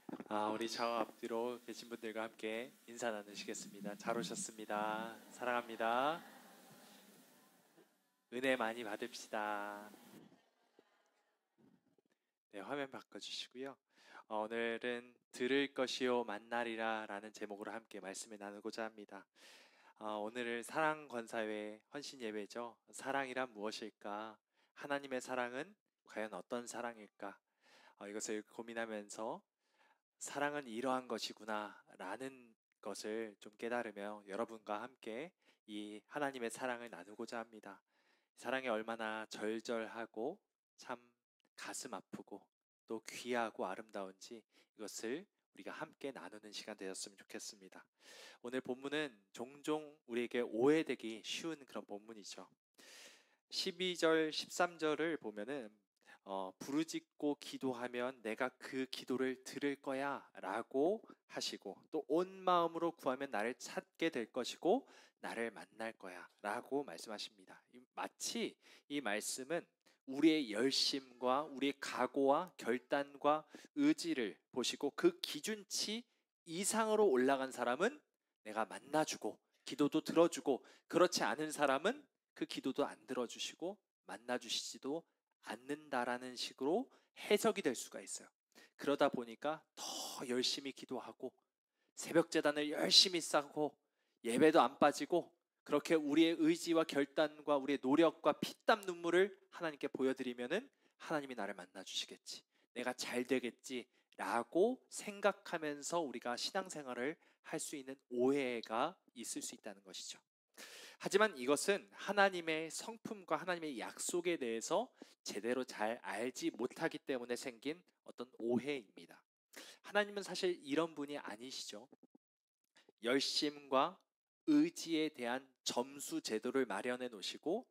우리 저 앞뒤로 계신 분들과 함께 인사 나누시겠습니다. 잘 오셨습니다. 사랑합니다. 은혜 많이 받읍시다. 네, 화면 바꿔주시고요. 오늘은 들을 것이요 만나리라 라는 제목으로 함께 말씀을 나누고자 합니다. 오늘은 사랑권사회 헌신예배죠. 사랑이란 무엇일까? 하나님의 사랑은 과연 어떤 사랑일까? 이것을 고민하면서 사랑은 이러한 것이구나 라는 것을 좀 깨달으며 여러분과 함께 이 하나님의 사랑을 나누고자 합니다. 사랑이 얼마나 절절하고 참 가슴 아프고 또 귀하고 아름다운지 이것을 우리가 함께 나누는 시간 되었으면 좋겠습니다. 오늘 본문은 종종 우리에게 오해되기 쉬운 그런 본문이죠. 12절, 13절을 보면은 부르짖고 기도하면 내가 그 기도를 들을 거야 라고 하시고 또 온 마음으로 구하면 나를 찾게 될 것이고 나를 만날 거야 라고 말씀하십니다. 마치 이 말씀은 우리의 열심과 우리의 각오와 결단과 의지를 보시고 그 기준치 이상으로 올라간 사람은 내가 만나주고 기도도 들어주고 그렇지 않은 사람은 그 기도도 안 들어주시고 만나주시지도 않는다라는 식으로 해석이 될 수가 있어요. 그러다 보니까 더 열심히 기도하고 새벽 제단을 열심히 쌓고 예배도 안 빠지고 그렇게 우리의 의지와 결단과 우리의 노력과 피땀 눈물을 하나님께 보여드리면은 하나님이 나를 만나주시겠지, 내가 잘 되겠지 라고 생각하면서 우리가 신앙생활을 할 수 있는 오해가 있을 수 있다는 것이죠. 하지만 이것은 하나님의 성품과 하나님의 약속에 대해서 제대로 잘 알지 못하기 때문에 생긴 어떤 오해입니다. 하나님은 사실 이런 분이 아니시죠. 열심과 의지에 대한 점수 제도를 마련해 놓으시고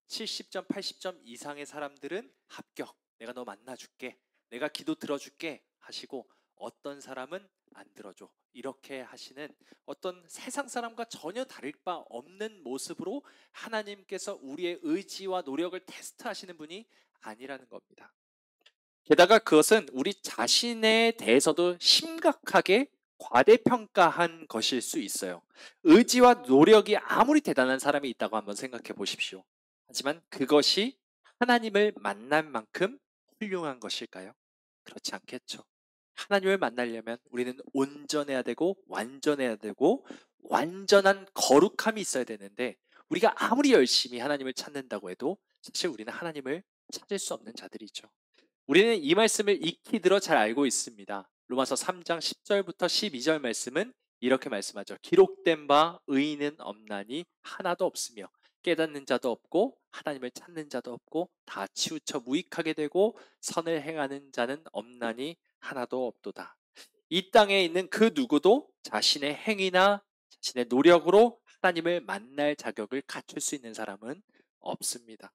70점, 80점 이상의 사람들은 합격, 내가 너 만나줄게, 내가 기도 들어줄게 하시고 어떤 사람은 안 들어줘, 이렇게 하시는 어떤 세상 사람과 전혀 다를 바 없는 모습으로 하나님께서 우리의 의지와 노력을 테스트하시는 분이 아니라는 겁니다. 게다가 그것은 우리 자신에 대해서도 심각하게 과대평가한 것일 수 있어요. 의지와 노력이 아무리 대단한 사람이 있다고 한번 생각해 보십시오. 하지만 그것이 하나님을 만난 만큼 훌륭한 것일까요? 그렇지 않겠죠. 하나님을 만나려면 우리는 온전해야 되고 완전해야 되고 완전한 거룩함이 있어야 되는데 우리가 아무리 열심히 하나님을 찾는다고 해도 사실 우리는 하나님을 찾을 수 없는 자들이죠. 우리는 이 말씀을 익히 들어 잘 알고 있습니다. 로마서 3장 10절부터 12절 말씀은 이렇게 말씀하죠. 기록된 바 의인은 없나니 하나도 없으며 깨닫는 자도 없고 하나님을 찾는 자도 없고 다 치우쳐 무익하게 되고 선을 행하는 자는 없나니 하나도 없도다. 이 땅에 있는 그 누구도 자신의 행위나 자신의 노력으로 하나님을 만날 자격을 갖출 수 있는 사람은 없습니다.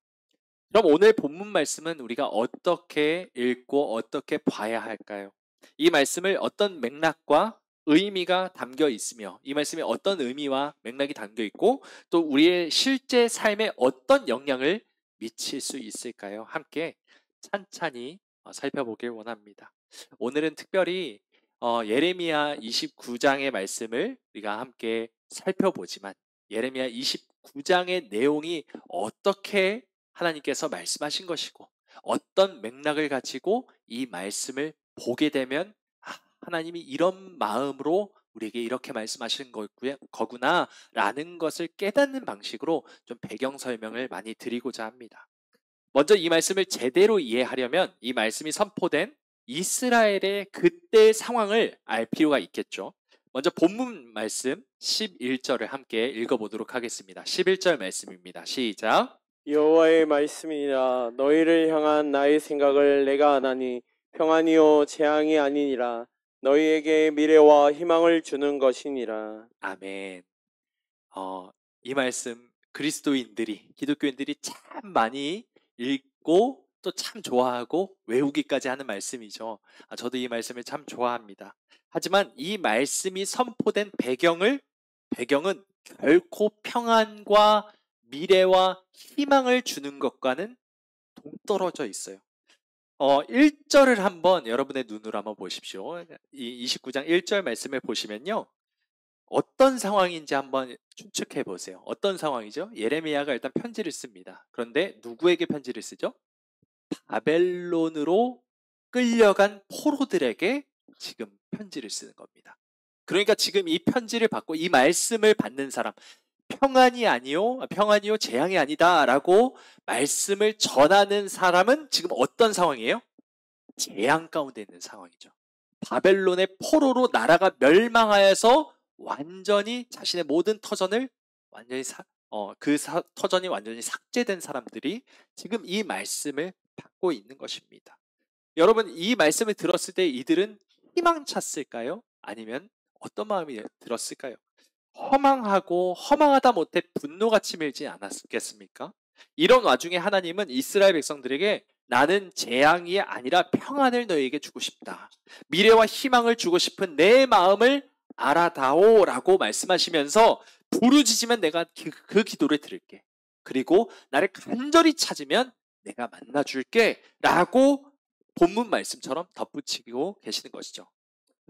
그럼 오늘 본문 말씀은 우리가 어떻게 읽고 어떻게 봐야 할까요? 이 말씀을 어떤 맥락과 의미가 담겨 있으며 이 말씀에 어떤 의미와 맥락이 담겨 있고 또 우리의 실제 삶에 어떤 영향을 미칠 수 있을까요? 함께 찬찬히 살펴보길 원합니다. 오늘은 특별히 예레미야 29장의 말씀을 우리가 함께 살펴보지만 예레미야 29장의 내용이 어떻게 하나님께서 말씀하신 것이고 어떤 맥락을 가지고 이 말씀을 보게 되면 하나님이 이런 마음으로 우리에게 이렇게 말씀하시는 거구나 라는 것을 깨닫는 방식으로 좀 배경 설명을 많이 드리고자 합니다. 먼저 이 말씀을 제대로 이해하려면 이 말씀이 선포된 이스라엘의 그때 상황을 알 필요가 있겠죠. 먼저 본문 말씀 11절을 함께 읽어보도록 하겠습니다. 11절 말씀입니다. 시작. 여호와의 말씀이니라. 너희를 향한 나의 생각을 내가 아나니 평안이요 재앙이 아니니라. 너희에게 미래와 희망을 주는 것이니라. 아멘. 이 말씀 그리스도인들이, 기독교인들이 참 많이 읽고 또 참 좋아하고 외우기까지 하는 말씀이죠. 저도 이 말씀을 참 좋아합니다. 하지만 이 말씀이 선포된 배경은 결코 평안과 미래와 희망을 주는 것과는 동떨어져 있어요. 1절을 한번 여러분의 눈으로 한번 보십시오. 이 29장 1절 말씀을 보시면요. 어떤 상황인지 한번 추측해 보세요. 어떤 상황이죠? 예레미야가 일단 편지를 씁니다. 그런데 누구에게 편지를 쓰죠? 바벨론으로 끌려간 포로들에게 지금 편지를 쓰는 겁니다. 그러니까 지금 이 편지를 받고 이 말씀을 받는 사람, 평안이요 재앙이 아니다라고 말씀을 전하는 사람은 지금 어떤 상황이에요? 재앙 가운데 있는 상황이죠. 바벨론의 포로로 나라가 멸망하여서 완전히 자신의 모든 터전을 완전히 터전이 완전히 삭제된 사람들이 지금 이 말씀을 받고 있는 것입니다. 여러분, 이 말씀을 들었을 때 이들은 희망찼을까요? 아니면 어떤 마음이 들었을까요? 허망하다 못해 분노가 치밀지 않았겠습니까? 이런 와중에 하나님은 이스라엘 백성들에게 나는 재앙이 아니라 평안을 너희에게 주고 싶다. 미래와 희망을 주고 싶은 내 마음을 알아다오라고 말씀하시면서 부르짖으면 내가 그 기도를 들을게. 그리고 나를 간절히 찾으면 내가 만나줄게 라고 본문 말씀처럼 덧붙이고 계시는 것이죠.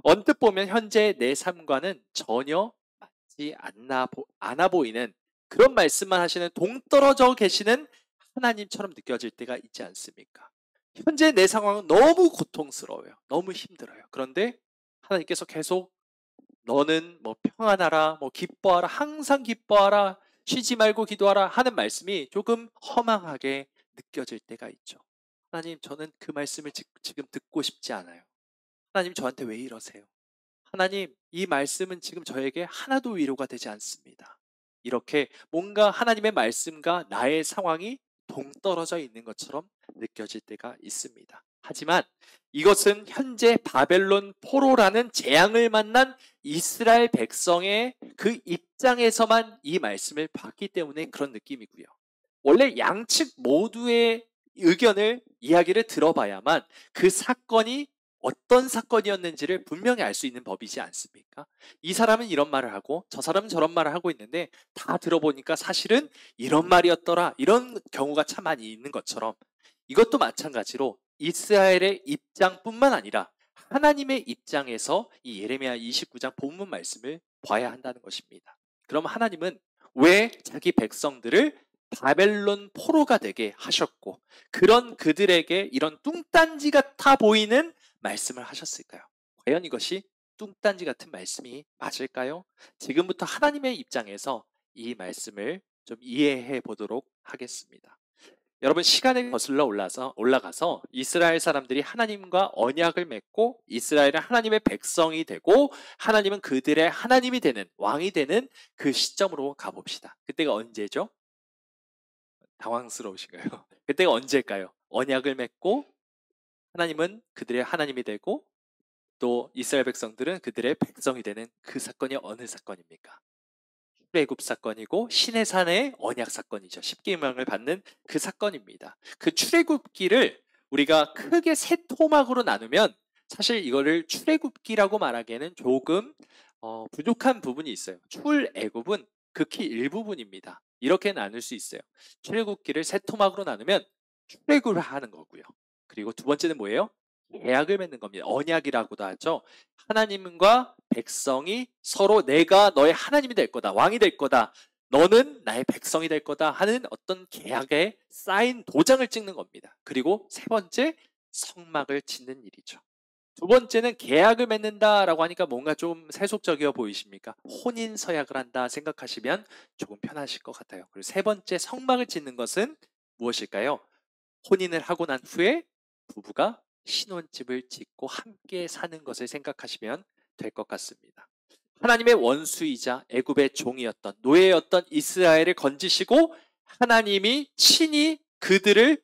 언뜻 보면 현재 내 삶과는 전혀 맞지 않아 보이는 그런 말씀만 하시는 동떨어져 계시는 하나님처럼 느껴질 때가 있지 않습니까? 현재 내 상황은 너무 고통스러워요. 너무 힘들어요. 그런데 하나님께서 계속 너는 뭐 평안하라, 뭐 기뻐하라, 항상 기뻐하라, 쉬지 말고 기도하라 하는 말씀이 조금 허망하게 느껴질 때가 있죠. 하나님, 저는 그 말씀을 지금 듣고 싶지 않아요. 하나님, 저한테 왜 이러세요? 하나님, 이 말씀은 지금 저에게 하나도 위로가 되지 않습니다. 이렇게 뭔가 하나님의 말씀과 나의 상황이 동떨어져 있는 것처럼 느껴질 때가 있습니다. 하지만 이것은 현재 바벨론 포로라는 재앙을 만난 이스라엘 백성의 그 입장에서만 이 말씀을 봤기 때문에 그런 느낌이고요. 원래 양측 모두의 이야기를 들어봐야만 그 사건이 어떤 사건이었는지를 분명히 알 수 있는 법이지 않습니까? 이 사람은 이런 말을 하고 저 사람은 저런 말을 하고 있는데 다 들어보니까 사실은 이런 말이었더라, 이런 경우가 참 많이 있는 것처럼 이것도 마찬가지로 이스라엘의 입장뿐만 아니라 하나님의 입장에서 이 예레미야 29장 본문 말씀을 봐야 한다는 것입니다. 그럼 하나님은 왜 자기 백성들을 바벨론 포로가 되게 하셨고 그런 그들에게 이런 뚱딴지 같아 보이는 말씀을 하셨을까요? 과연 이것이 뚱딴지 같은 말씀이 맞을까요? 지금부터 하나님의 입장에서 이 말씀을 좀 이해해 보도록 하겠습니다. 여러분, 시간을 거슬러 올라가서 이스라엘 사람들이 하나님과 언약을 맺고 이스라엘은 하나님의 백성이 되고 하나님은 그들의 하나님이 되는, 왕이 되는 그 시점으로 가봅시다. 그때가 언제죠? 당황스러우신가요? 그때가 언제일까요? 언약을 맺고 하나님은 그들의 하나님이 되고 또 이스라엘 백성들은 그들의 백성이 되는 그 사건이 어느 사건입니까? 출애굽 사건이고 시내산의 언약 사건이죠. 십계명을 받는 그 사건입니다. 그 출애굽기를 우리가 크게 세 토막으로 나누면 사실 이거를 출애굽기라고 말하기에는 조금 부족한 부분이 있어요. 출애굽은 극히 일부분입니다. 이렇게 나눌 수 있어요. 출애굽기를 세 토막으로 나누면 출애굽을 하는 거고요. 그리고 두 번째는 뭐예요? 계약을 맺는 겁니다. 언약이라고도 하죠. 하나님과 백성이 서로 내가 너의 하나님이 될 거다, 왕이 될 거다, 너는 나의 백성이 될 거다 하는 어떤 계약에 쌓인 도장을 찍는 겁니다. 그리고 세 번째, 성막을 짓는 일이죠. 두 번째는 계약을 맺는다라고 하니까 뭔가 좀 세속적이어 보이십니까? 혼인 서약을 한다 생각하시면 조금 편하실 것 같아요. 그리고 세 번째, 성막을 짓는 것은 무엇일까요? 혼인을 하고 난 후에 부부가 신혼집을 짓고 함께 사는 것을 생각하시면 될 것 같습니다. 하나님의 원수이자 애굽의 종이었던, 노예였던 이스라엘을 건지시고 하나님이 친히 그들의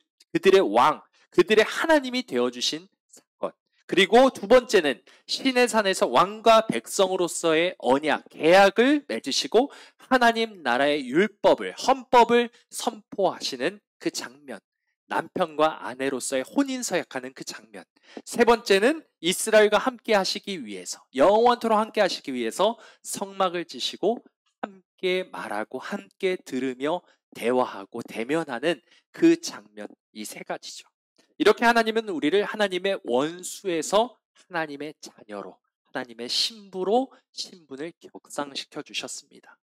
왕, 그들의 하나님이 되어주신 사건. 그리고 두 번째는 시내산에서 왕과 백성으로서의 언약, 계약을 맺으시고 하나님 나라의 율법을, 헌법을 선포하시는 그 장면. 남편과 아내로서의 혼인 서약하는 그 장면. 세 번째는 이스라엘과 함께 하시기 위해서, 영원토록 함께 하시기 위해서 성막을 지시고 함께 말하고 함께 들으며 대화하고 대면하는 그 장면, 이 세 가지죠. 이렇게 하나님은 우리를 하나님의 원수에서 하나님의 자녀로, 하나님의 신부로 신분을 격상시켜 주셨습니다.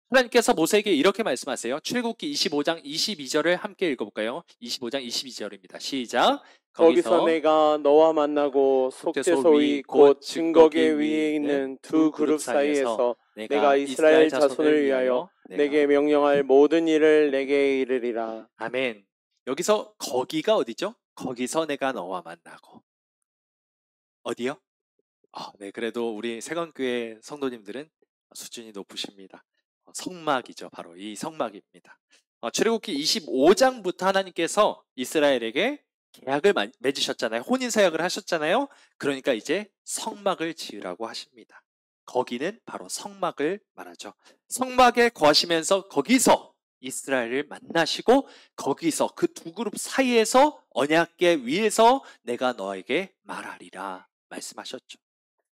하나님께서 모세에게 이렇게 말씀하세요. 출애굽기 25장 22절을 함께 읽어볼까요? 25장 22절입니다. 시작. 거기서 내가 너와 만나고 속죄소 위 곧 증거계 위에 있는 두 그룹 사이에서 내가 이스라엘 자손을 위하여 내게 명령할 모든 일을 내게 이르리라. 아멘. 여기서 거기가 어디죠? 거기서 내가 너와 만나고. 어디요? 네, 그래도 우리 세건교회 성도님들은 수준이 높으십니다. 성막이죠. 바로 이 성막입니다. 출애굽기 25장부터 하나님께서 이스라엘에게 계약을 맺으셨잖아요. 혼인사역을 하셨잖아요. 그러니까 이제 성막을 지으라고 하십니다. 거기는 바로 성막을 말하죠. 성막에 거하시면서 거기서 이스라엘을 만나시고 거기서 그 두 그룹 사이에서 언약궤 위에서 내가 너에게 말하리라 말씀하셨죠.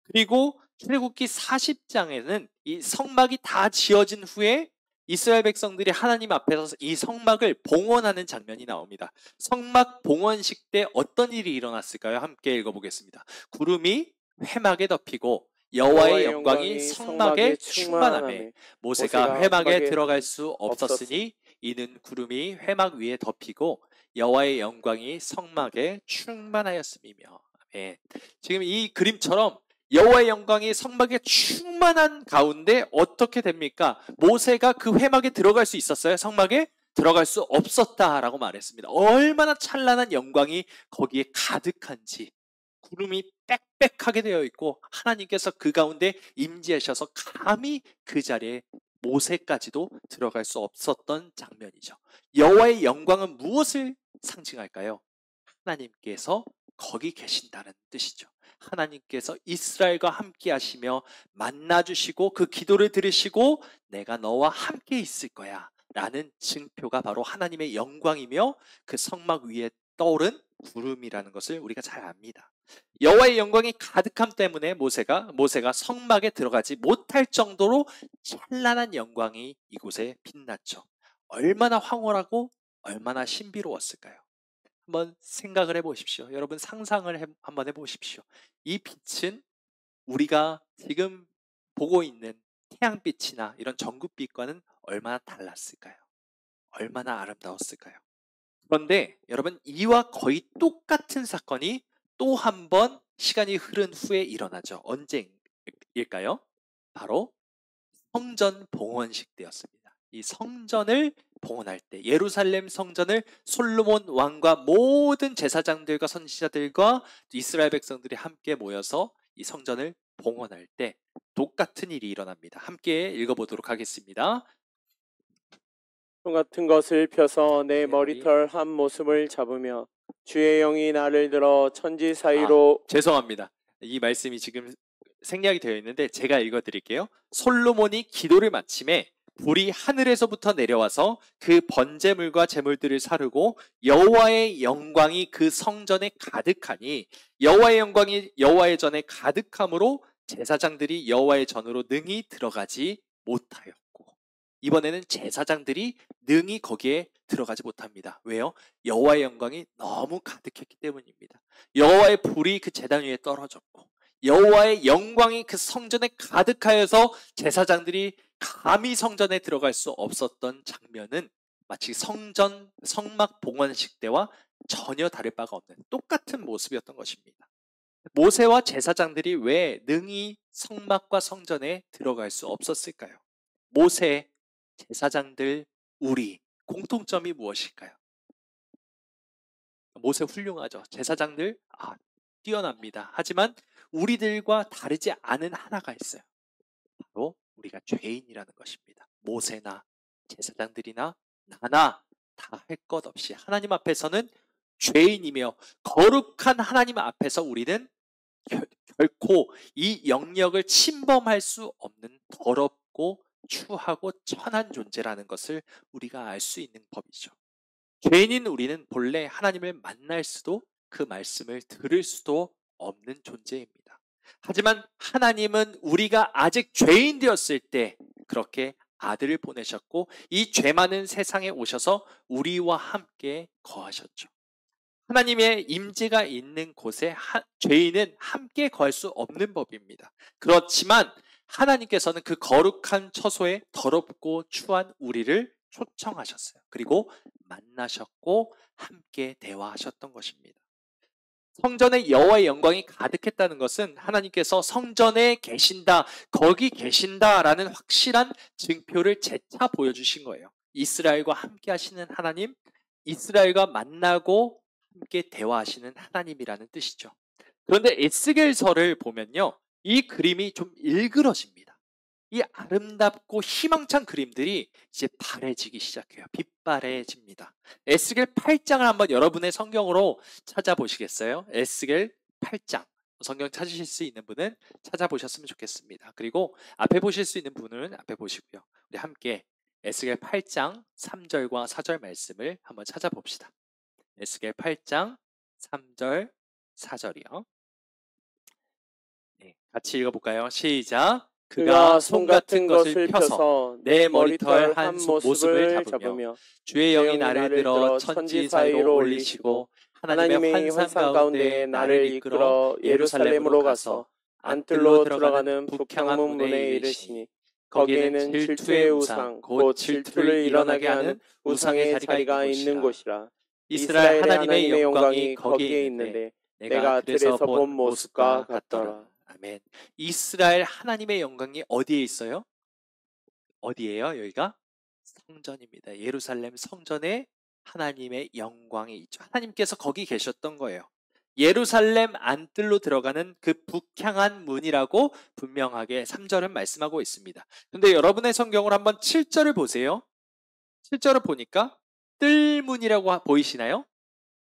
그리고 출애굽기 40장에는 이 성막이 다 지어진 후에 이스라엘 백성들이 하나님 앞에서 이 성막을 봉헌하는 장면이 나옵니다. 성막 봉헌식 때 어떤 일이 일어났을까요? 함께 읽어보겠습니다. 구름이 회막에 덮이고 여호와의 영광이 성막에 충만하매 모세가 회막에 들어갈 수 없었으니 이는 구름이 회막 위에 덮이고 여호와의 영광이 성막에 충만하였음이며. 아멘. 지금 이 그림처럼 여호와의 영광이 성막에 충만한 가운데 어떻게 됩니까? 모세가 그 회막에 들어갈 수 있었어요? 성막에 들어갈 수 없었다라고 말했습니다. 얼마나 찬란한 영광이 거기에 가득한지, 구름이 빽빽하게 되어 있고 하나님께서 그 가운데 임재하셔서 감히 그 자리에 모세까지도 들어갈 수 없었던 장면이죠. 여호와의 영광은 무엇을 상징할까요? 하나님께서 거기 계신다는 뜻이죠. 하나님께서 이스라엘과 함께 하시며 만나주시고 그 기도를 들으시고 내가 너와 함께 있을 거야 라는 증표가 바로 하나님의 영광이며 그 성막 위에 떠오른 구름이라는 것을 우리가 잘 압니다. 여호와의 영광이 가득함 때문에 모세가 성막에 들어가지 못할 정도로 찬란한 영광이 이곳에 빛났죠. 얼마나 황홀하고 얼마나 신비로웠을까요? 한번 생각을 해보십시오. 여러분 상상을 한번 해보십시오. 이 빛은 우리가 지금 보고 있는 태양빛이나 이런 전구빛과는 얼마나 달랐을까요? 얼마나 아름다웠을까요? 그런데 여러분 이와 거의 똑같은 사건이 또 한 번 시간이 흐른 후에 일어나죠. 언제일까요? 바로 성전 봉헌식 때였습니다. 이 성전을 봉헌할 때 예루살렘 성전을 솔로몬 왕과 모든 제사장들과 선지자들과 이스라엘 백성들이 함께 모여서 이 성전을 봉헌할 때 똑같은 일이 일어납니다. 함께 읽어보도록 하겠습니다. 손 같은 것을 펴서 내 머리털 한 모습을 잡으며 주의 영이 나를 들어 천지 사이로 죄송합니다. 이 말씀이 지금 생략이 되어 있는데 제가 읽어드릴게요. 솔로몬이 기도를 마침에 불이 하늘에서부터 내려와서 그 번제물과 제물들을 사르고 여호와의 영광이 그 성전에 가득하니 여호와의 영광이 여호와의 전에 가득함으로 제사장들이 여호와의 전으로 능히 들어가지 못하였고 이번에는 제사장들이 능히 거기에 들어가지 못합니다. 왜요? 여호와의 영광이 너무 가득했기 때문입니다. 여호와의 불이 그 제단 위에 떨어졌고 여호와의 영광이 그 성전에 가득하여서 제사장들이 감히 성전에 들어갈 수 없었던 장면은 마치 성막 봉헌식 때와 전혀 다를 바가 없는 똑같은 모습이었던 것입니다. 모세와 제사장들이 왜 능히 성막과 성전에 들어갈 수 없었을까요? 모세, 제사장들, 우리 공통점이 무엇일까요? 모세 훌륭하죠. 제사장들 뛰어납니다. 하지만 우리들과 다르지 않은 하나가 있어요. 바로 우리가 죄인이라는 것입니다. 모세나 제사장들이나 나나 다 할 것 없이 하나님 앞에서는 죄인이며 거룩한 하나님 앞에서 우리는 결코 이 영역을 침범할 수 없는 더럽고 추하고 천한 존재라는 것을 우리가 알 수 있는 법이죠. 죄인인 우리는 본래 하나님을 만날 수도 그 말씀을 들을 수도 없는 존재입니다. 하지만 하나님은 우리가 아직 죄인 되었을 때 그렇게 아들을 보내셨고 이 죄 많은 세상에 오셔서 우리와 함께 거하셨죠. 하나님의 임재가 있는 곳에 죄인은 함께 거할 수 없는 법입니다. 그렇지만 하나님께서는 그 거룩한 처소에 더럽고 추한 우리를 초청하셨어요. 그리고 만나셨고 함께 대화하셨던 것입니다. 성전에 여호와의 영광이 가득했다는 것은 하나님께서 성전에 계신다, 거기 계신다라는 확실한 증표를 재차 보여주신 거예요. 이스라엘과 함께 하시는 하나님, 이스라엘과 만나고 함께 대화하시는 하나님이라는 뜻이죠. 그런데 에스겔서를 보면요, 이 그림이 좀 일그러집니다. 이 아름답고 희망찬 그림들이 이제 바래지기 시작해요. 빛바래집니다. 에스겔 8장을 한번 여러분의 성경으로 찾아보시겠어요? 에스겔 8장. 성경 찾으실 수 있는 분은 찾아보셨으면 좋겠습니다. 그리고 앞에 보실 수 있는 분은 앞에 보시고요. 우리 함께 에스겔 8장 3절과 4절 말씀을 한번 찾아봅시다. 에스겔 8장 3절 4절이요. 네, 같이 읽어볼까요? 시작. 그가 손 같은 것을 펴서 내 머리털 한 모습을 잡으며 주의 영이 나를 들어 천지 사이로 올리시고 하나님의 환상 가운데 나를 이끌어 예루살렘으로 가서 안뜰로 들어가는 북향문 문에 이르시니 거기에는 질투의 우상 곧 질투를 일어나게 하는 우상의 자리가 있는 곳이라. 이스라엘 하나님의 영광이 거기에 있는데 내가 들에서 본 모습과 같더라. 아멘. 이스라엘 하나님의 영광이 어디에 있어요? 어디예요? 여기가 성전입니다. 예루살렘 성전에 하나님의 영광이 있죠. 하나님께서 거기 계셨던 거예요. 예루살렘 안뜰로 들어가는 그 북향한 문이라고 분명하게 3절은 말씀하고 있습니다. 근데 여러분의 성경을 한번 7절을 보세요. 7절을 보니까 뜰문이라고 보이시나요?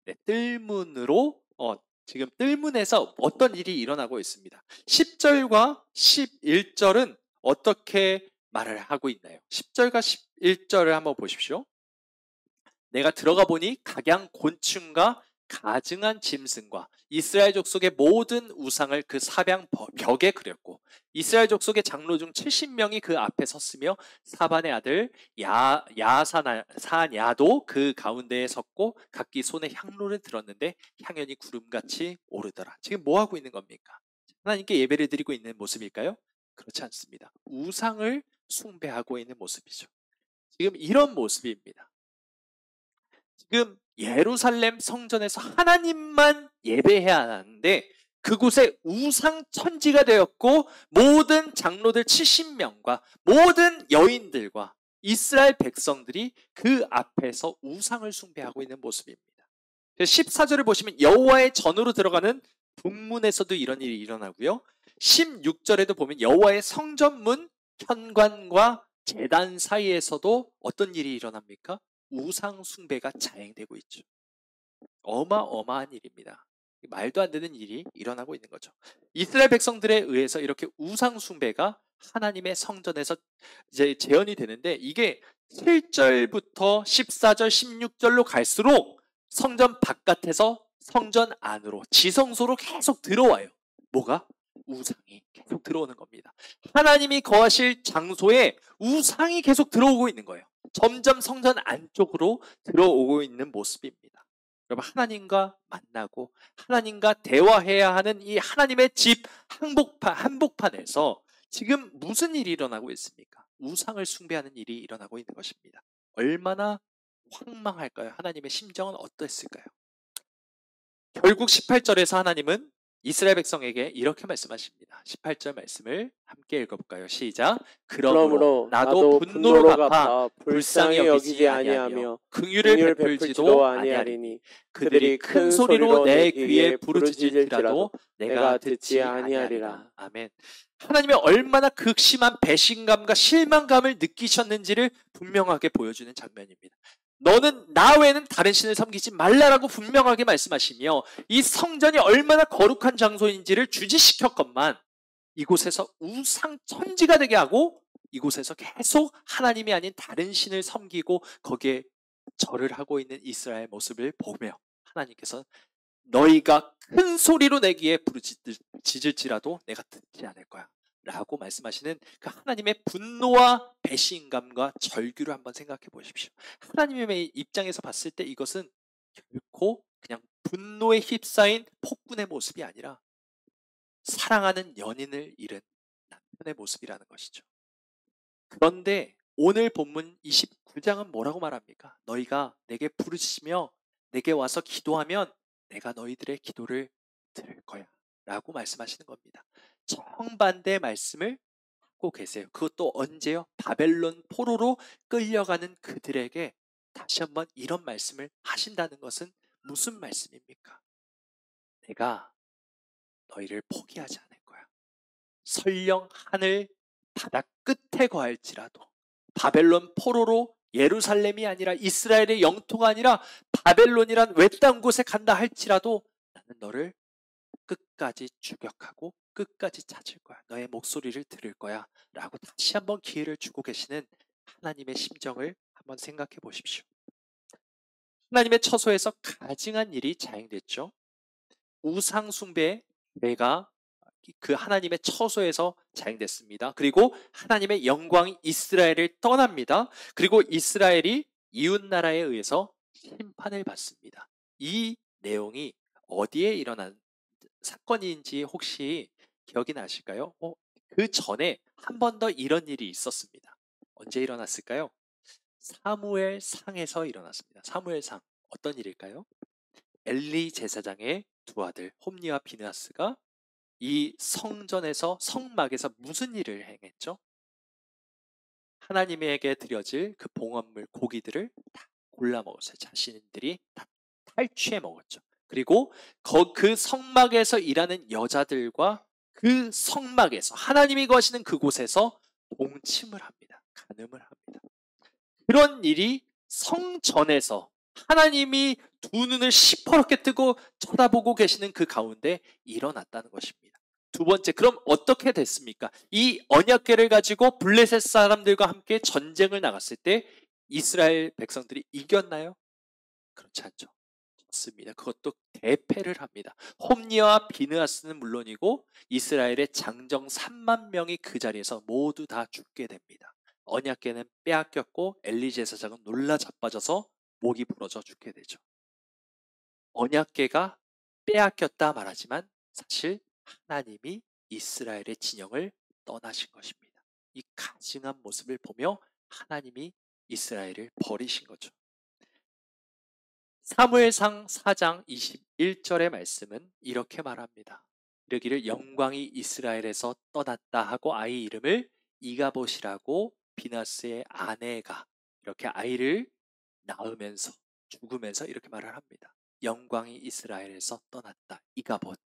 네, 뜰문으로 지금 뜰문에서 어떤 일이 일어나고 있습니다. 10절과 11절은 어떻게 말을 하고 있나요? 10절과 11절을 한번 보십시오. 내가 들어가 보니 각양 곤충과 가증한 짐승과 이스라엘 족속의 모든 우상을 그 사방 벽에 그렸고 이스라엘 족속의 장로 중 70명이 그 앞에 섰으며 사반의 아들 야사냐도 그 가운데에 섰고 각기 손에 향로를 들었는데 향연이 구름같이 오르더라. 지금 뭐 하고 있는 겁니까? 하나님께 예배를 드리고 있는 모습일까요? 그렇지 않습니다. 우상을 숭배하고 있는 모습이죠. 지금 이런 모습입니다. 지금 예루살렘 성전에서 하나님만 예배해야 하는데 그곳에 우상 천지가 되었고 모든 장로들 70명과 모든 여인들과 이스라엘 백성들이 그 앞에서 우상을 숭배하고 있는 모습입니다. 14절을 보시면 여호와의 전으로 들어가는 북문에서도 이런 일이 일어나고요. 16절에도 보면 여호와의 성전문 현관과 제단 사이에서도 어떤 일이 일어납니까? 우상 숭배가 자행되고 있죠. 어마어마한 일입니다. 말도 안 되는 일이 일어나고 있는 거죠. 이스라엘 백성들에 의해서 이렇게 우상 숭배가 하나님의 성전에서 이제 재현이 되는데 이게 7절부터 14절, 16절로 갈수록 성전 바깥에서 성전 안으로 지성소로 계속 들어와요. 뭐가? 우상이 계속 들어오는 겁니다. 하나님이 거하실 장소에 우상이 계속 들어오고 있는 거예요. 점점 성전 안쪽으로 들어오고 있는 모습입니다. 여러분, 하나님과 만나고 하나님과 대화해야 하는 이 하나님의 집 한복판에서 지금 무슨 일이 일어나고 있습니까? 우상을 숭배하는 일이 일어나고 있는 것입니다. 얼마나 황망할까요? 하나님의 심정은 어땠을까요? 결국 18절에서 하나님은 이스라엘 백성에게 이렇게 말씀하십니다. 18절 말씀을 함께 읽어볼까요? 시작. 그러므로 나도 분노로 갚아 불쌍히 여기지 아니하며 긍휼을 베풀지도 아니하리니 그들이 큰 소리로 내 귀에 부르짖을지라도 내가 듣지 아니하리라. 아멘. 하나님이 얼마나 극심한 배신감과 실망감을 느끼셨는지를 분명하게 보여주는 장면입니다. 너는 나 외에는 다른 신을 섬기지 말라라고 분명하게 말씀하시며 이 성전이 얼마나 거룩한 장소인지를 주지시켰건만 이곳에서 우상 천지가 되게 하고 이곳에서 계속 하나님이 아닌 다른 신을 섬기고 거기에 절을 하고 있는 이스라엘 모습을 보며 하나님께서 너희가 큰 소리로 내 귀에 부르짖을지라도 내가 듣지 않을 거야 라고 말씀하시는 그 하나님의 분노와 배신감과 절규를 한번 생각해 보십시오. 하나님의 입장에서 봤을 때 이것은 결코 그냥 분노에 휩싸인 폭군의 모습이 아니라 사랑하는 연인을 잃은 남편의 모습이라는 것이죠. 그런데 오늘 본문 29장은 뭐라고 말합니까? 너희가 내게 부르시며 내게 와서 기도하면 내가 너희들의 기도를 들을 거야 라고 말씀하시는 겁니다. 정반대의 말씀을 하고 계세요. 그것도 언제요? 바벨론 포로로 끌려가는 그들에게 다시 한번 이런 말씀을 하신다는 것은 무슨 말씀입니까? 내가 너희를 포기하지 않을 거야. 설령 하늘 바다 끝에 거할지라도, 바벨론 포로로 예루살렘이 아니라 이스라엘의 영토가 아니라 바벨론이란 외딴 곳에 간다 할지라도 나는 너를 끝까지 추격하고 끝까지 찾을 거야. 너의 목소리를 들을 거야 라고 다시 한번 기회를 주고 계시는 하나님의 심정을 한번 생각해 보십시오. 하나님의 처소에서 가증한 일이 자행됐죠. 우상 숭배의 죄가 그 하나님의 처소에서 자행됐습니다. 그리고 하나님의 영광이 이스라엘을 떠납니다. 그리고 이스라엘이 이웃나라에 의해서 심판을 받습니다. 이 내용이 어디에 일어난 사건인지 혹시 기억이 나실까요? 그 전에 한 번 더 이런 일이 있었습니다. 언제 일어났을까요? 사무엘상에서 일어났습니다. 사무엘상 어떤 일일까요? 엘리 제사장의 두 아들 홈니와 비느하스가 이 성전에서 성막에서 무슨 일을 행했죠? 하나님에게 드려질 그 봉헌물 고기들을 다 골라 먹었어요. 자신들이 다 탈취해 먹었죠. 그리고 그 성막에서 일하는 여자들과 그 성막에서 하나님이 거하시는 그곳에서 동침을 합니다. 간음을 합니다. 그런 일이 성전에서 하나님이 두 눈을 시퍼렇게 뜨고 쳐다보고 계시는 그 가운데 일어났다는 것입니다. 두 번째, 그럼 어떻게 됐습니까? 이 언약궤를 가지고 블레셋 사람들과 함께 전쟁을 나갔을 때 이스라엘 백성들이 이겼나요? 그렇지 않죠. 졌습니다. 그것도 대패를 합니다. 홈니와 비느하스는 물론이고 이스라엘의 장정 3만 명이 그 자리에서 모두 다 죽게 됩니다. 언약궤는 빼앗겼고 엘리 제사장은 놀라 자빠져서 목이 부러져 죽게 되죠. 언약궤가 빼앗겼다 말하지만 사실 하나님이 이스라엘의 진영을 떠나신 것입니다. 이 가증한 모습을 보며 하나님이 이스라엘을 버리신 거죠. 사무엘상 4장 21절의 말씀은 이렇게 말합니다. 이르기를 영광이 이스라엘에서 떠났다 하고 아이 이름을 이가봇이라고 비나스의 아내가 이렇게 아이를 낳으면서 죽으면서 이렇게 말을 합니다. 영광이 이스라엘에서 떠났다. 이가봇.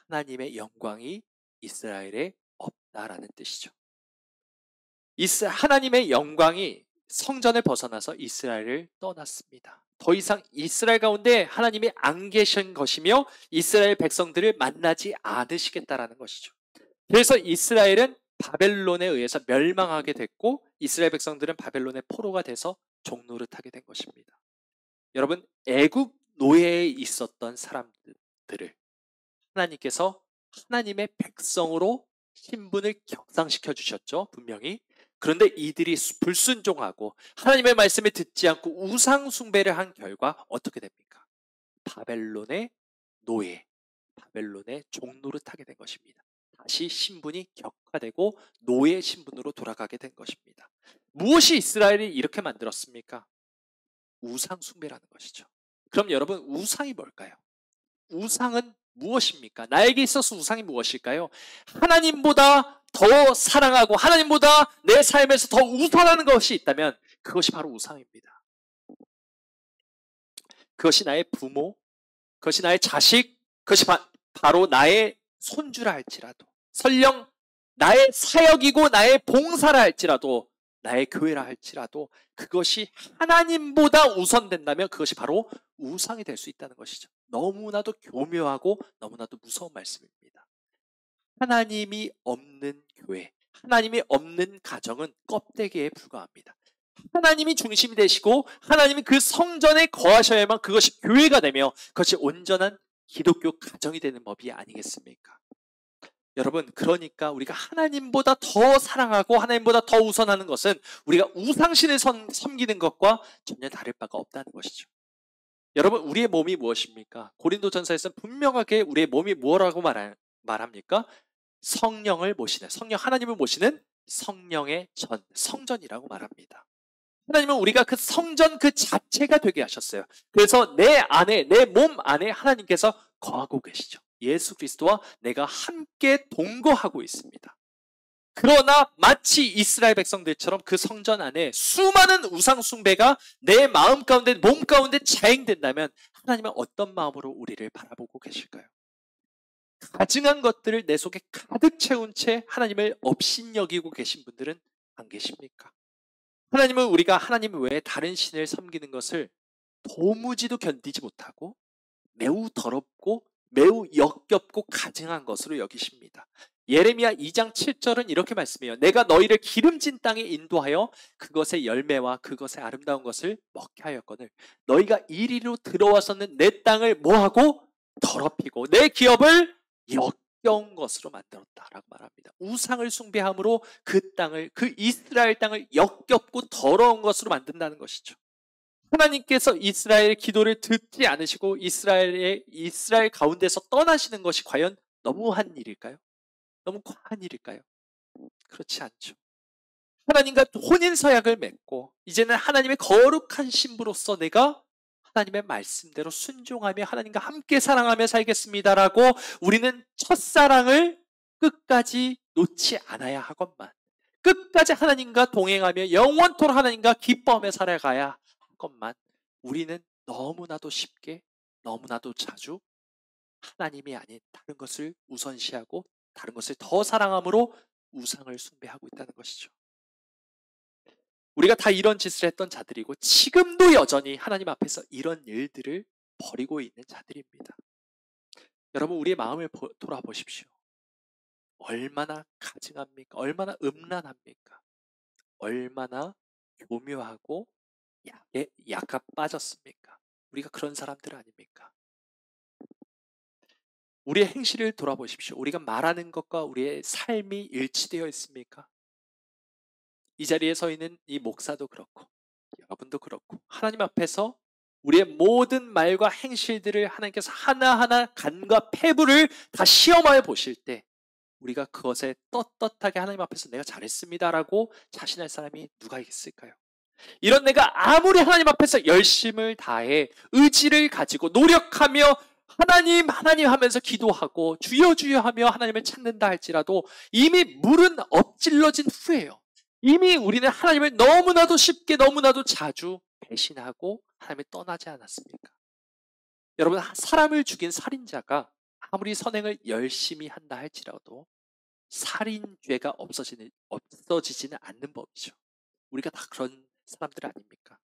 하나님의 영광이 이스라엘에 없다라는 뜻이죠. 하나님의 영광이 성전을 벗어나서 이스라엘을 떠났습니다. 더 이상 이스라엘 가운데 하나님이 안 계신 것이며 이스라엘 백성들을 만나지 않으시겠다라는 것이죠. 그래서 이스라엘은 바벨론에 의해서 멸망하게 됐고 이스라엘 백성들은 바벨론의 포로가 돼서 종노릇하게 된 것입니다. 여러분, 애굽 노예에 있었던 사람들을 하나님께서 하나님의 백성으로 신분을 격상시켜 주셨죠. 분명히. 그런데 이들이 불순종하고 하나님의 말씀을 듣지 않고 우상 숭배를 한 결과 어떻게 됩니까? 바벨론의 노예, 바벨론의 종노릇하게 된 것입니다. 다시 신분이 격화되고 노예 신분으로 돌아가게 된 것입니다. 무엇이 이스라엘이 이렇게 만들었습니까? 우상 숭배라는 것이죠. 그럼 여러분, 우상이 뭘까요? 우상은 무엇입니까? 나에게 있어서 우상이 무엇일까요? 하나님보다 더 사랑하고 하나님보다 내 삶에서 더 우선하는 것이 있다면 그것이 바로 우상입니다. 그것이 나의 부모, 그것이 나의 자식, 그것이 바로 나의 손주라 할지라도, 설령 나의 사역이고 나의 봉사라 할지라도, 나의 교회라 할지라도 그것이 하나님보다 우선된다면 그것이 바로 우상이 될 수 있다는 것이죠. 너무나도 교묘하고 너무나도 무서운 말씀입니다. 하나님이 없는 교회, 하나님이 없는 가정은 껍데기에 불과합니다. 하나님이 중심이 되시고 하나님이 그 성전에 거하셔야만 그것이 교회가 되며 그것이 온전한 기독교 가정이 되는 법이 아니겠습니까? 여러분, 그러니까 우리가 하나님보다 더 사랑하고 하나님보다 더 우선하는 것은 우리가 우상신을 섬기는 것과 전혀 다를 바가 없다는 것이죠. 여러분, 우리의 몸이 무엇입니까? 고린도전서에서는 분명하게 우리의 몸이 뭐라고 말합니까? 성령을 모시는, 성령 하나님을 모시는 성령의 성전이라고 말합니다. 하나님은 우리가 그 성전 그 자체가 되게 하셨어요. 그래서 내 안에, 내 몸 안에 하나님께서 거하고 계시죠. 예수 그리스도와 내가 함께 동거하고 있습니다. 그러나 마치 이스라엘 백성들처럼 그 성전 안에 수많은 우상 숭배가 내 마음 가운데, 몸 가운데 자행된다면 하나님은 어떤 마음으로 우리를 바라보고 계실까요? 가증한 것들을 내 속에 가득 채운 채 하나님을 업신여기고 계신 분들은 안 계십니까? 하나님은 우리가 하나님 외에 다른 신을 섬기는 것을 도무지도 견디지 못하고 매우 더럽고 매우 역겹고 가증한 것으로 여기십니다. 예레미야 2장 7절은 이렇게 말씀해요. 내가 너희를 기름진 땅에 인도하여 그것의 열매와 그것의 아름다운 것을 먹게 하였거늘 너희가 이리로 들어와서는 내 땅을 뭐하고 더럽히고 내 기업을 역겨운 것으로 만들었다라고 말합니다. 우상을 숭배함으로 그 땅을, 그 이스라엘 땅을 역겹고 더러운 것으로 만든다는 것이죠. 하나님께서 이스라엘의 기도를 듣지 않으시고 이스라엘 가운데서 떠나시는 것이 과연 너무한 일일까요? 너무 과한 일일까요? 그렇지 않죠. 하나님과 혼인 서약을 맺고 이제는 하나님의 거룩한 신부로서 내가 하나님의 말씀대로 순종하며 하나님과 함께 사랑하며 살겠습니다라고 우리는 첫사랑을 끝까지 놓지 않아야 하건만 끝까지 하나님과 동행하며 영원토록 하나님과 기뻐하며 살아가야 하건만 우리는 너무나도 쉽게 너무나도 자주 하나님이 아닌 다른 것을 우선시하고 다른 것을 더 사랑함으로 우상을 숭배하고 있다는 것이죠. 우리가 다 이런 짓을 했던 자들이고 지금도 여전히 하나님 앞에서 이런 일들을 벌이고 있는 자들입니다. 여러분, 우리의 마음을 돌아보십시오. 얼마나 가증합니까? 얼마나 음란합니까? 얼마나 교묘하고 약간 빠졌습니까? 우리가 그런 사람들 아닙니까? 우리의 행실을 돌아보십시오. 우리가 말하는 것과 우리의 삶이 일치되어 있습니까? 이 자리에 서 있는 이 목사도 그렇고 여러분도 그렇고 하나님 앞에서 우리의 모든 말과 행실들을 하나님께서 하나하나 간과 폐부를 다 시험하여 보실 때 우리가 그것에 떳떳하게 하나님 앞에서 내가 잘했습니다라고 자신할 사람이 누가 있을까요? 이런 내가 아무리 하나님 앞에서 열심을 다해 의지를 가지고 노력하며 하나님 하면서 기도하고 주여 주여 하며 하나님을 찾는다 할지라도 이미 물은 엎질러진 후에요. 이미 우리는 하나님을 너무나도 쉽게 너무나도 자주 배신하고 하나님을 떠나지 않았습니까? 여러분, 사람을 죽인 살인자가 아무리 선행을 열심히 한다 할지라도 살인죄가 없어지지는 않는 법이죠. 우리가 다 그런 사람들 아닙니까?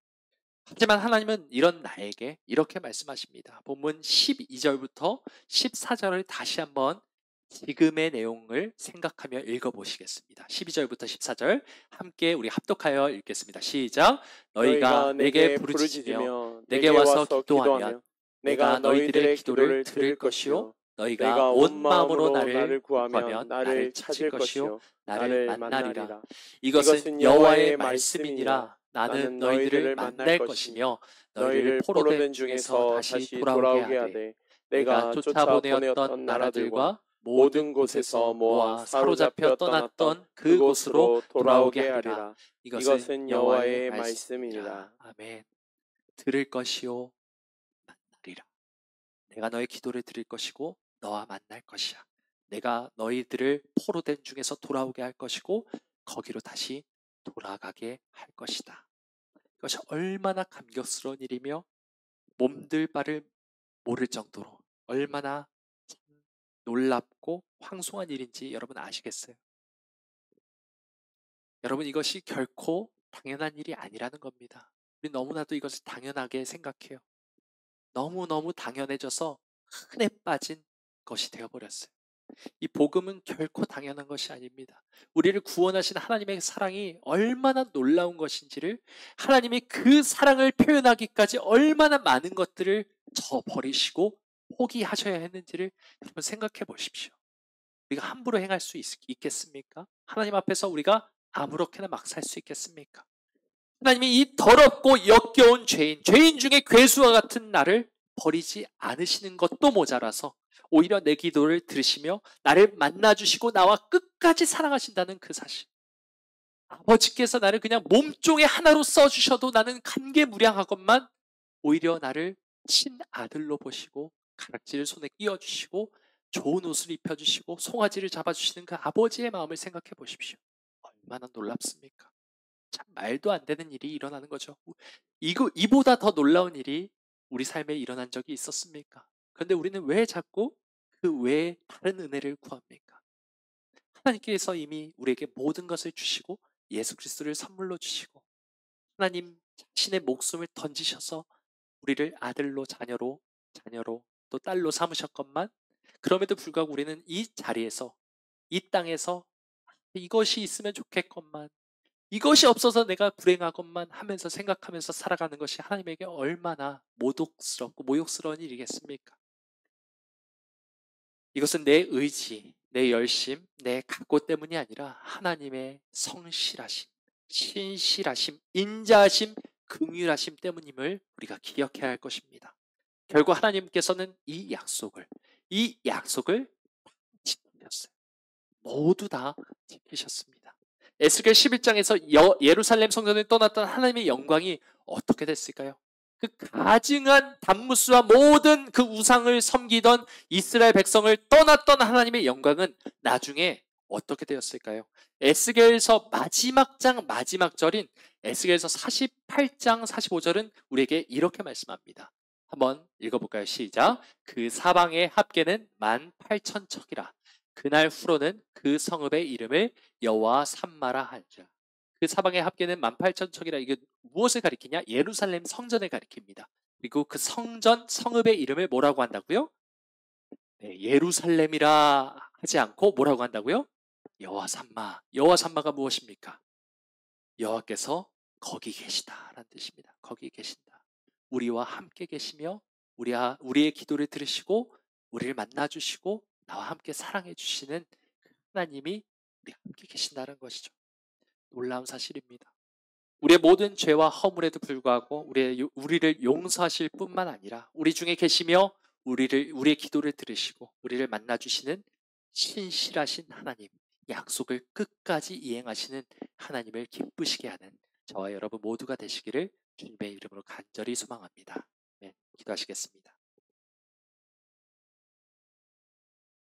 하지만 하나님은 이런 나에게 이렇게 말씀하십니다. 본문 12절부터 14절을 다시 한번 지금의 내용을 생각하며 읽어보시겠습니다. 12절부터 14절 함께 우리 합독하여 읽겠습니다. 시작. 너희가 내게 부르짖으며 내게 와서 기도하면 내가 너희들의 기도를 들을 것이요 너희가 온 마음으로 나를 구하면 나를 찾을 것이요 나를 만나리라. 이것은 여호와의 말씀이니라. 나는 너희들을 만날 것이며 너희를 포로된 중에서 다시 돌아오게 하되 내가 쫓아보내었던 나라들과 모든 곳에서 모아 사로잡혀 떠났던 그곳으로 돌아오게 하리라. 이것은 여호와의 말씀이니라. 아멘. 들을 것이요 만나리라. 내가 너의 기도를 들을 것이고 너와 만날 것이야. 내가 너희들을 포로된 중에서 돌아오게 할 것이고 거기로 다시 돌아가게 할 것이다. 이것이 얼마나 감격스러운 일이며 몸둘 바를 모를 정도로 얼마나 놀랍고 황송한 일인지 여러분 아시겠어요? 여러분, 이것이 결코 당연한 일이 아니라는 겁니다. 우리 너무나도 이것을 당연하게 생각해요. 너무너무 당연해져서 흔해 빠진 것이 되어버렸어요. 이 복음은 결코 당연한 것이 아닙니다. 우리를 구원하신 하나님의 사랑이 얼마나 놀라운 것인지를 하나님이 그 사랑을 표현하기까지 얼마나 많은 것들을 저버리시고 포기하셔야 했는지를 여러분 생각해 보십시오. 우리가 함부로 행할 수 있겠습니까? 하나님 앞에서 우리가 아무렇게나 막 살 수 있겠습니까? 하나님이 이 더럽고 역겨운 죄인 중에 괴수와 같은 나를 버리지 않으시는 것도 모자라서 오히려 내 기도를 들으시며 나를 만나주시고 나와 끝까지 사랑하신다는 그 사실. 아버지께서 나를 그냥 몸종의 하나로 써주셔도 나는 감개무량하건만 오히려 나를 친아들로 보시고 가락지를 손에 끼워주시고 좋은 옷을 입혀주시고 송아지를 잡아주시는 그 아버지의 마음을 생각해 보십시오. 얼마나 놀랍습니까? 참 말도 안 되는 일이 일어나는 거죠. 이보다 더 놀라운 일이 우리 삶에 일어난 적이 있었습니까? 그런데 우리는 왜 자꾸 그 외에 다른 은혜를 구합니까? 하나님께서 이미 우리에게 모든 것을 주시고 예수 그리스도를 선물로 주시고 하나님 자신의 목숨을 던지셔서 우리를 아들로 자녀로 또 딸로 삼으셨건만 그럼에도 불구하고 우리는 이 자리에서 이 땅에서 이것이 있으면 좋겠건만 이것이 없어서 내가 불행하건만 하면서 생각하면서 살아가는 것이 하나님에게 얼마나 모독스럽고 모욕스러운 일이겠습니까? 이것은 내 의지, 내 열심, 내 각오 때문이 아니라 하나님의 성실하심, 신실하심, 인자하심, 긍휼하심 때문임을 우리가 기억해야 할 것입니다. 결국 하나님께서는 이 약속을 지키셨어요. 모두 다 지키셨습니다. 에스겔 11장에서 예루살렘 성전을 떠났던 하나님의 영광이 어떻게 됐을까요? 그 가증한 단무스와 모든 그 우상을 섬기던 이스라엘 백성을 떠났던 하나님의 영광은 나중에 어떻게 되었을까요? 에스겔서 마지막 장 마지막 절인 에스겔서 48장 45절은 우리에게 이렇게 말씀합니다. 한번 읽어볼까요? 시작. 그 사방의 합계는 18,000척이라. 그날 후로는 그 성읍의 이름을 여호와 삼마라 하자. 그 사방의 합계는 18,000척이라. 이게 무엇을 가리키냐? 예루살렘 성전을 가리킵니다. 그리고 그 성읍의 이름을 뭐라고 한다고요? 네, 예루살렘이라 하지 않고 뭐라고 한다고요? 여호와 삼마. 여호와 삼마가 무엇입니까? 여호와께서 거기 계시다라는 뜻입니다. 거기 계신다. 우리와 함께 계시며 우리의 기도를 들으시고 우리를 만나주시고 나와 함께 사랑해 주시는 하나님이 우리와 함께 계신다는 것이죠. 놀라운 사실입니다. 우리의 모든 죄와 허물에도 불구하고 우리를 용서하실 뿐만 아니라 우리 중에 계시며 우리의 기도를 들으시고 우리를 만나주시는 신실하신 하나님, 약속을 끝까지 이행하시는 하나님을 기쁘시게 하는 저와 여러분 모두가 되시기를 주님의 이름으로 간절히 소망합니다. 네, 기도하시겠습니다.